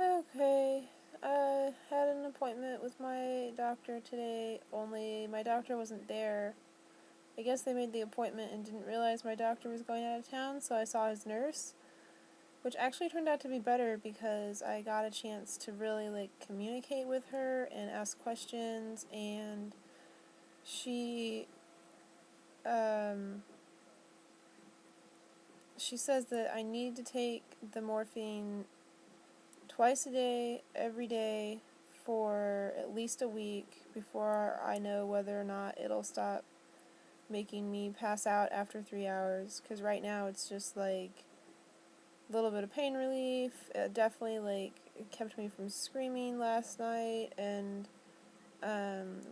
Okay, I had an appointment with my doctor today, only my doctor wasn't there. I guess they made the appointment and didn't realize my doctor was going out of town, so I saw his nurse, which actually turned out to be better because I got a chance to really, communicate with her and ask questions, and she, um, she says that I need to take the morphine twice a day, every day, for at least a week before I know whether or not it'll stop making me pass out after 3 hours. Because right now it's just a little bit of pain relief. It definitely it kept me from screaming last night. And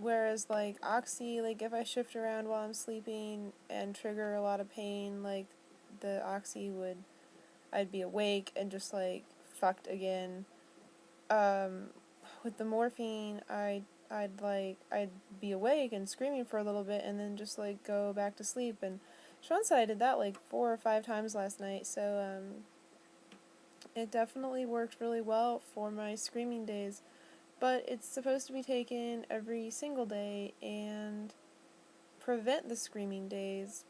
whereas Oxy, if I shift around while I'm sleeping and trigger a lot of pain, the Oxy I'd be awake and just fucked again. um, with the morphine, I'd be awake and screaming for a little bit, and then just go back to sleep. And Sean said I did that 4 or 5 times last night, so it definitely worked really well for my screaming days. But it's supposed to be taken every single day and prevent the screaming days.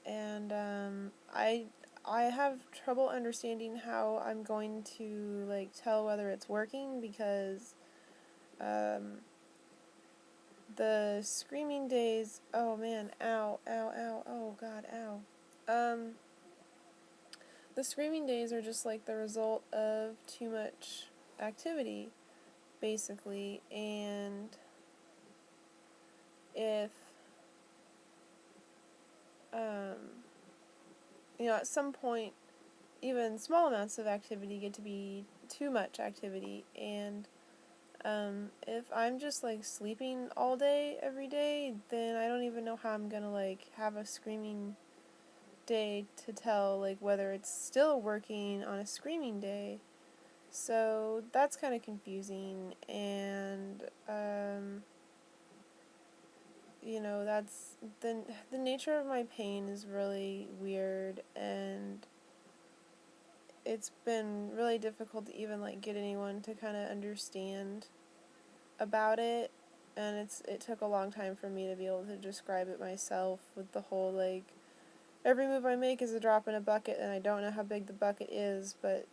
And I have trouble understanding how I'm going to tell whether it's working, because um, the screaming days, oh man, ow, ow, ow, oh god, ow. Um, the screaming days are just the result of too much activity, basically, and if, um, at some point, even small amounts of activity get to be too much activity, and if I'm just sleeping all day, every day, then I don't even know how I'm gonna have a screaming day to tell whether it's still working on a screaming day. So that's kind of confusing, and that's the nature of my pain is really weird, and it's been really difficult to even get anyone to kind of understand about it. And it took a long time for me to be able to describe it myself, with the whole every move I make is a drop in a bucket, and I don't know how big the bucket is, but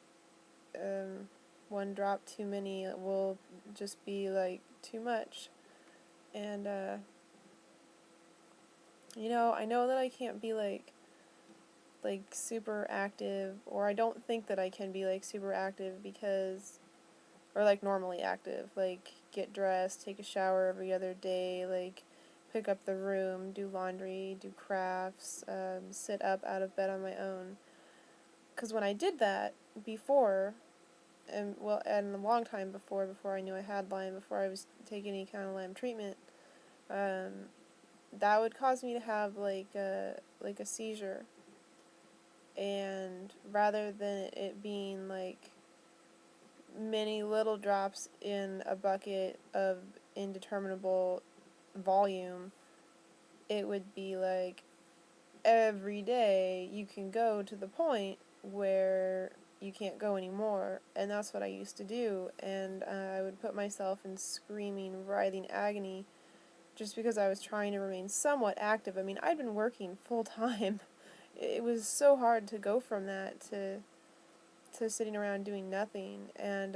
one drop too many will just be too much. And I know that I can't be super active, or I don't think that I can be super active, because, or normally active, get dressed, take a shower every other day, pick up the room, do laundry, do crafts, sit up out of bed on my own. Because when I did that before, and a long time before I knew I had Lyme, before I was taking any kind of Lyme treatment, um, that would cause me to have a seizure. And rather than it being many little drops in a bucket of indeterminable volume, it would be every day you can go to the point where you can't go anymore. And that's what I used to do. And I would put myself in screaming, writhing agony just because I was trying to remain somewhat active. I mean, I'd been working full time. It was so hard to go from that to sitting around doing nothing. And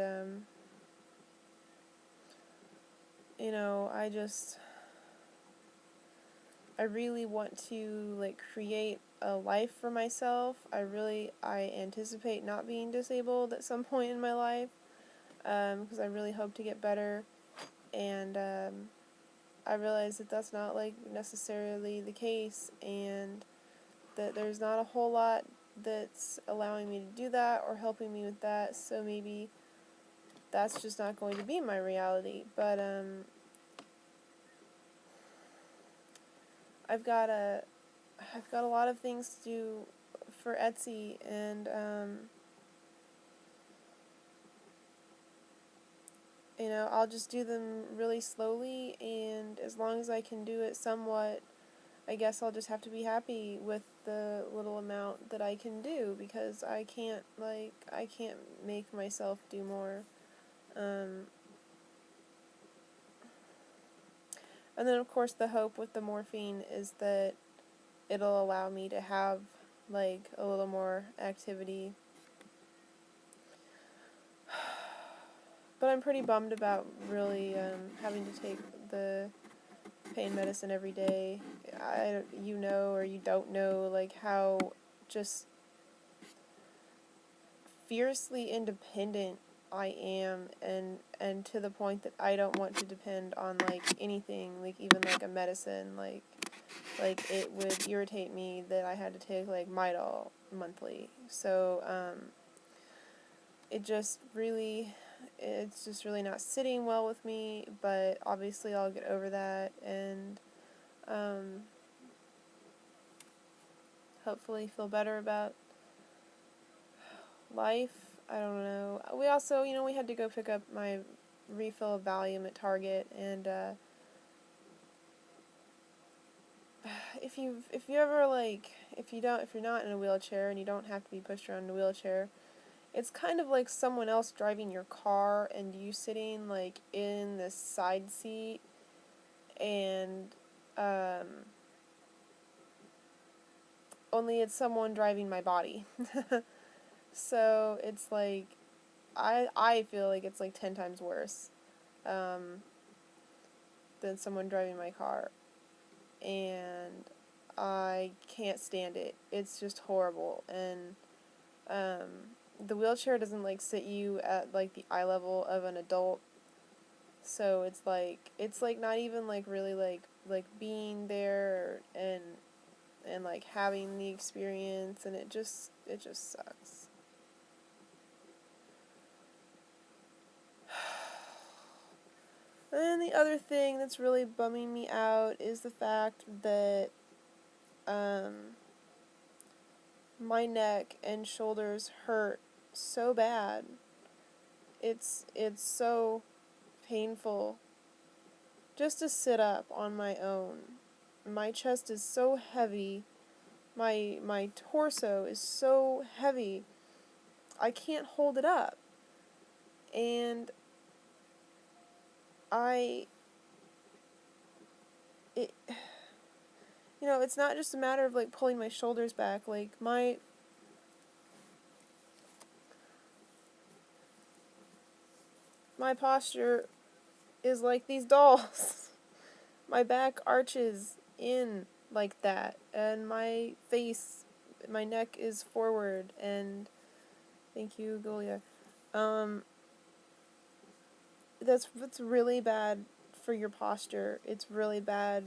I really want to create a life for myself. I anticipate not being disabled at some point in my life, because I really hope to get better. And I realize that that's not necessarily the case, and that there's not a whole lot that's allowing me to do that or helping me with that. So maybe that's just not going to be my reality. But I've got a I've got a lot of things to do for Etsy, and I'll just do them really slowly, and as long as I can do it somewhat I guess I'll just have to be happy with the little amount that I can do, because I can't make myself do more. Um, and then of course the hope with the morphine is that it'll allow me to have like a little more activity. But I'm pretty bummed about really having to take the pain medicine every day. Or you don't know, like, how just fiercely independent I am, and to the point that I don't want to depend on, like, anything, like, even, like, a medicine, like, it would irritate me that I had to take, like, Midol monthly. So, it just really, it's just really not sitting well with me, but obviously I'll get over that, and, hopefully feel better about life. I don't know. We also, we had to go pick up my refill of Valium at Target, and if you ever, like, if you're not in a wheelchair and you don't have to be pushed around in a wheelchair, it's kind of like someone else driving your car and you sitting, like, in the side seat, and only it's someone driving my body. So it's like, I feel like it's like 10 times worse um, than someone driving my car, and I can't stand it. It's just horrible, and um, the wheelchair doesn't, like, sit you at, like, the eye level of an adult, so it's like not even, like, really, like being there, and like having the experience, and it just sucks. And then the other thing that's really bumming me out is the fact that um, my neck and shoulders hurt so bad. It's so painful just to sit up on my own. My chest is so heavy. My torso is so heavy. I can't hold it up. And I it it's not just a matter of, like, pulling my shoulders back. Like, my posture is like these dolls. My back arches in like that, and my neck is forward, and thank you, Golia. Um, that's really bad for your posture. It's really bad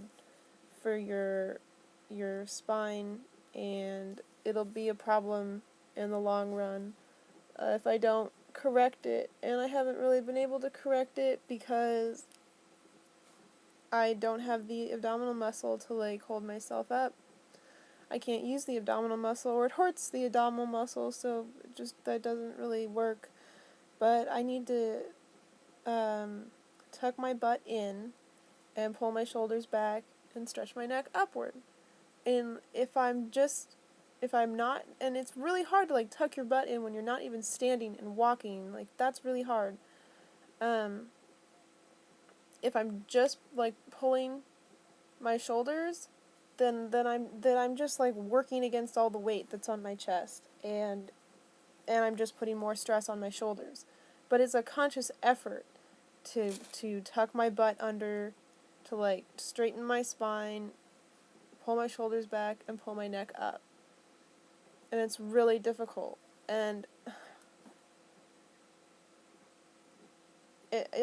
for your spine, and it'll be a problem in the long run if I don't correct it. And I haven't really been able to correct it because I don't have the abdominal muscle to, like, hold myself up. I can't use the abdominal muscle, or it hurts the abdominal muscle, so that doesn't really work. But I need to tuck my butt in and pull my shoulders back and stretch my neck upward. And if I'm not, and it's really hard to, like, tuck your butt in when you're not even standing and walking, like, that's really hard. Um, if I'm just, like, pulling my shoulders, then I'm just, like, working against all the weight that's on my chest, and I'm just putting more stress on my shoulders. But it's a conscious effort to tuck my butt under, to, like, straighten my spine, pull my shoulders back, and pull my neck up. And it's really difficult. And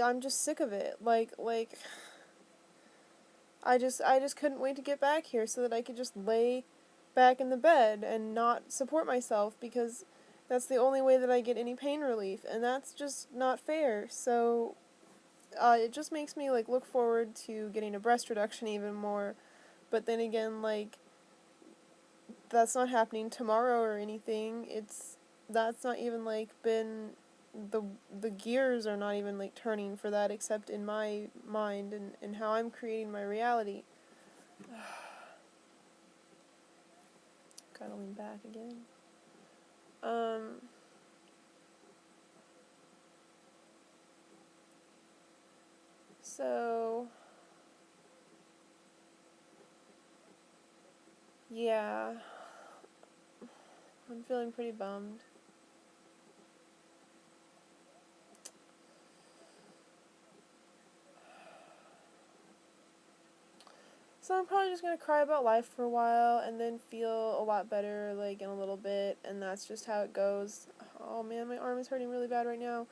I'm just sick of it. Like I just couldn't wait to get back here so that I could just lay back in the bed and not support myself, because that's the only way that I get any pain relief, and that's just not fair. So it just makes me, like, look forward to getting a breast reduction even more. But then again, like, that's not happening tomorrow or anything. That's not even, like, been the the gears are not even, like, turning for that, except in my mind, and how I'm creating my reality. Gotta lean back again. So, yeah, I'm feeling pretty bummed. So I'm probably just gonna cry about life for a while and then feel a lot better, like, in a little bit, and that's just how it goes. Oh man, my arm is hurting really bad right now.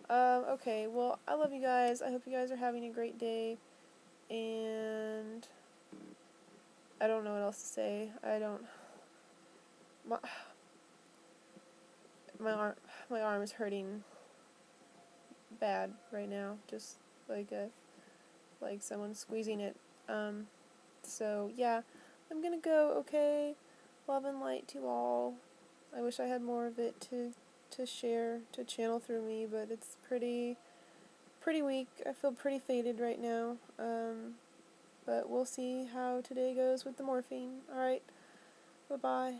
Okay, well, I love you guys. I hope you guys are having a great day, and I don't know what else to say. My, my arm, my arm is hurting bad right now, just like someone squeezing it. Um, so yeah, I'm gonna go, okay? Love and light to all. I wish I had more of it to share, to channel through me, but it's pretty weak. I feel pretty faded right now. But we'll see how today goes with the morphine. Alright, bye-bye.